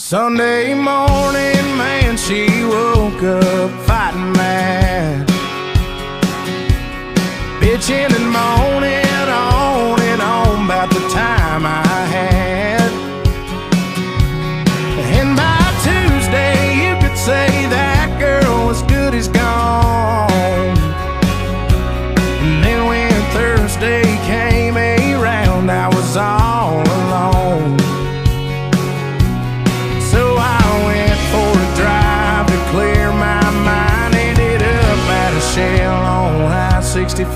Sunday morning, man, she woke up fighting mad, bitching and moaning on and on about the time I had. And by Tuesday, you could say that girl was good as gone. And then when Thursday came around, I was all alone. So I went for a drive to clear my mind. Ended up at a Shell on I-65.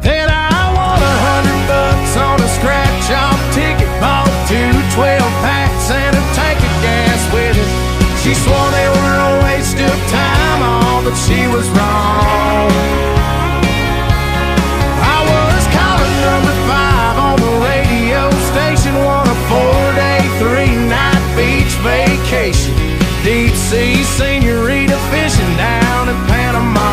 Then I won $100 on a scratch-off ticket. Bought 2 12-packs and a tank of gas with it. She swore they were a waste of time, all, but she was wrong. I was calling number 5 on the radio station, won a 4-day, 3-night beach vacation. Deep sea senorita fishing down in Panama.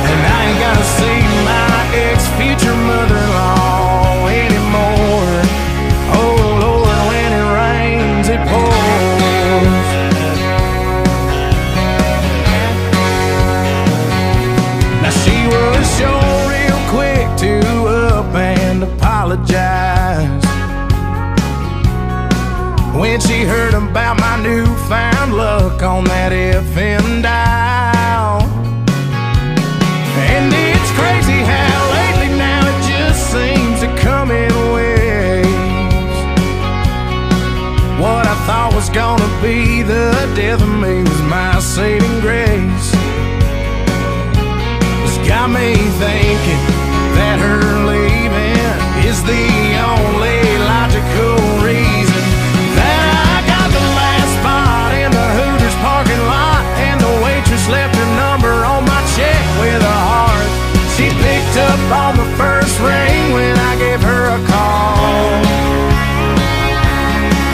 And I ain't gotta see my ex-future mother-in-law anymore. Oh Lord, when it rains, it pours. Now she was sure real quick to up and apologize when she heard about my newfound luck on that FM dial. And it's crazy how lately now it just seems to come in waves. What I thought was gonna be the death of me was my saving grace. It's got me thinking that her leaving is the only logical reason that I got the last spot in the Hooters parking lot, and the waitress left her number on my check with a heart. She picked up on the first ring when I gave her a call.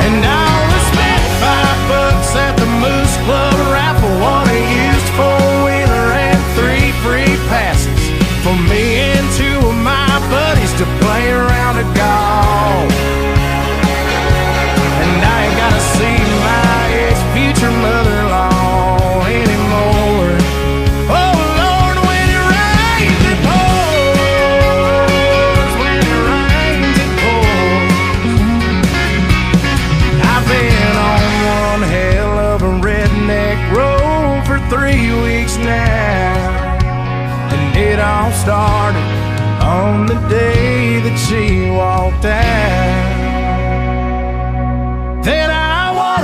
And I'll respect $5 at the Moose Club raffle, won a used 4-wheeler and 3 free passes for me and 2 of my buddies to play around a golf. And I ain't gotta see my ex-future mother-in-law anymore. Oh Lord, when it rains, it pours. When it rains, it pours. I've been on one hell of a redneck road for 3 weeks now, and it all started on the day that she walked out. Then I won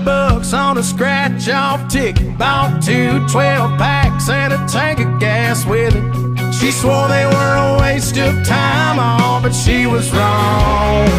$100 on a scratch-off ticket. Bought 2 12-packs and a tank of gas with it. She swore they were a waste of time, all, but she was wrong.